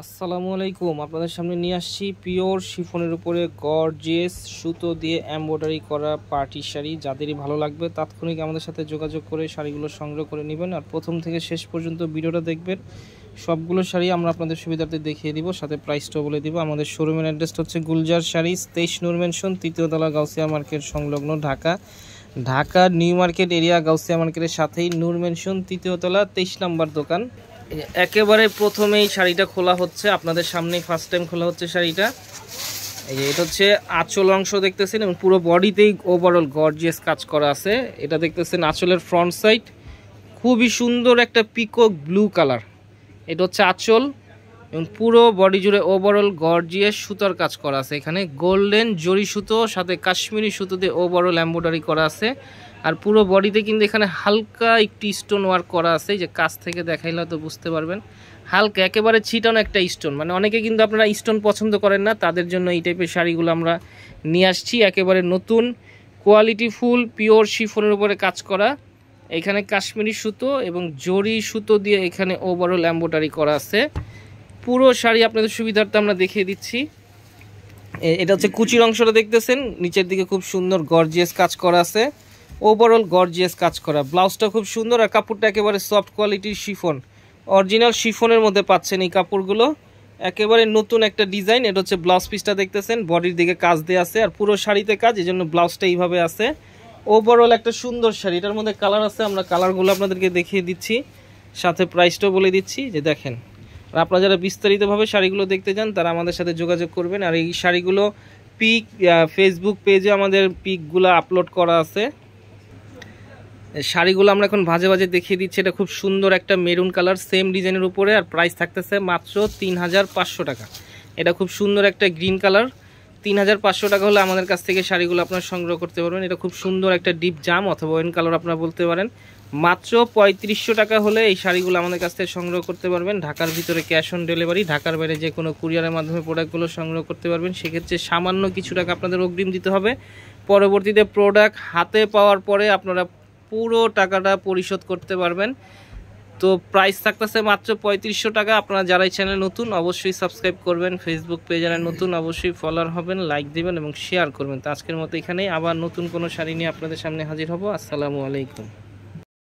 আসসালামু আলাইকুম। আপনাদের সামনে নিয়ে আসছি পিওর শিফনের উপরে গর্জিয়াস সুতো দিয়ে এমব্রয়ডারি করা পার্টি শাড়ি। যাদেরই ভালো লাগবে তাৎক্ষণিক আমাদের সাথে যোগাযোগ করে শাড়িগুলো সংগ্রহ করে নেবেন। আর প্রথম থেকে শেষ পর্যন্ত ভিডিওটা দেখবেন। সবগুলো শাড়ি আমরা আপনাদের সুবিধার্থে দেখিয়ে দিব, সাথে প্রাইসটাও বলে দিব। আমাদের শোরুমের অ্যাড্রেসটা হচ্ছে গুলজার শাড়ি, 23 নূর মেনশন, 3য় তলা, গাউসিয়া মার্কেট সংলগ্ন, Dhaka new market area. Gausia মার্কেটের সাথেই নূর মেনশন, 3য় তলা, 23 নম্বর দোকান। একেবারে প্রথমেই শাড়িটা খোলা হচ্ছে আপনাদের সামনে, ফার্স্ট টাইম খোলা হচ্ছে শাড়িটা। এই যে এটা হচ্ছে আঁচল অংশ দেখতেছেন, এবং পুরো বডিতেই ওভারঅল গর্জিয়াস কাজ করা আছে। এটা দেখতেছেন আঁচলের ফ্রন্ট সাইড, খুবই সুন্দর একটা পিকক ব্লু কালার। এটা হচ্ছে আঁচল, এবং পুরো বডি জুড়ে ওভারঅল গর্জিয়াস সুতার কাজ করা আছে। এখানে গোল্ডেন জরি সুতো সাথে কাশ্মীরি সুতো দিয়ে ওভারঅল এমব্রয়ডারি করা আছে। আর পুরো বডিতে কিন্তু এখানে হালকা একটি স্টোন ওয়ার্ক করা আছে, যে কাছ থেকে দেখাইলে তো বুঝতে পারবেন। হালকা একেবারে ছিটানো একটা স্টোন, মানে অনেকে কিন্তু আপনারা স্টোন পছন্দ করেন না, তাদের জন্য এই টাইপের শাড়িগুলো আমরা নিয়ে আসছি। একেবারে নতুন কোয়ালিটি ফুল পিওর শিফনের উপরে কাজ করা। এখানে কাশ্মীরি সুতো এবং জরি সুতো দিয়ে এখানে ওভারঅল এমব্রয়ডারি করা আছে। পুরো শাড়ি আপনাদের সুবিধার্থে আমরা দেখিয়ে দিচ্ছি। এটা হচ্ছে কুচির অংশটা দেখতেছেন, নিচের দিকে খুব সুন্দর গর্জিয়াস কাজ করা আছে, ওভারঅল গর্জিয়াস কাজ করা। ব্লাউজটা খুব সুন্দর, আর কাপড়টা একেবারে সফট কোয়ালিটির শিফন, অরিজিনাল শিফনের মধ্যে পাচ্ছেন এই কাপড়গুলো। একেবারে নতুন একটা ডিজাইন। এটা হচ্ছে ব্লাউজ পিসটা দেখতেছেন, বডির দিকে কাজ দেওয়া আছে, আর পুরো শাড়িতে কাজ, এই জন্য ব্লাউজটা এইভাবে আছে। ওভারঅল একটা সুন্দর শাড়ি। এটার মধ্যে কালার আছে, আমরা কালারগুলো আপনাদেরকে দেখিয়ে দিচ্ছি, সাথে প্রাইসটাও বলে দিচ্ছি। যে দেখেন, আর আপনারা যারা বিস্তারিতভাবে শাড়িগুলো দেখতে চান তারা আমাদের সাথে যোগাযোগ করবেন। আর এই শাড়িগুলো পিক ফেসবুক পেজে আমাদের পিকগুলো আপলোড করা আছে। শাড়িগুলো আমরা এখন ভাজে ভাজে দেখিয়ে দিচ্ছি। এটা খুব সুন্দর একটা মেরুন কালার, সেম ডিজাইনের উপরে, আর প্রাইস থাকতেছে মাত্র 3500 টাকা। এটা খুব সুন্দর একটা গ্রিন কালার, 3500 টাকা হলে আমাদের কাছ থেকে শাড়িগুলো আপনারা সংগ্রহ করতে পারবেন। এটা খুব সুন্দর একটা ডিপ জাম অথবা ওয়েন কালার আপনারা বলতে পারেন। মাত্র 3500 টাকা হলে এই শাড়িগুলো আমাদের কাছ থেকে সংগ্রহ করতে পারবেন। ঢাকার ভিতরে ক্যাশ অন ডেলিভারি, ঢাকার বাইরে যে কোনো কুরিয়ারের মাধ্যমে প্রোডাক্টগুলো সংগ্রহ করতে পারবেন। সেক্ষেত্রে সামান্য কিছু টাকা আপনাদের অগ্রিম দিতে হবে। পরবর্তীতে প্রোডাক্ট হাতে পাওয়ার পরে আপনারা পুরো টাকাটা পরিশোধ করতে পারবেন। তো প্রাইস থাকতেছে মাত্র 3500 টাকা। আপনারা যারা এই চ্যানেল নতুন অবশ্যই সাবস্ক্রাইব করবেন, ফেসবুক পেজে নতুন অবশ্যই ফলোয়ার হবেন, লাইক দিবেন এবং শেয়ার করবেন। তো আজকের মতো এখানেই, আবার নতুন কোনো শাড়ি নিয়ে আপনাদের সামনে হাজির হব। আসসালামু আলাইকুম।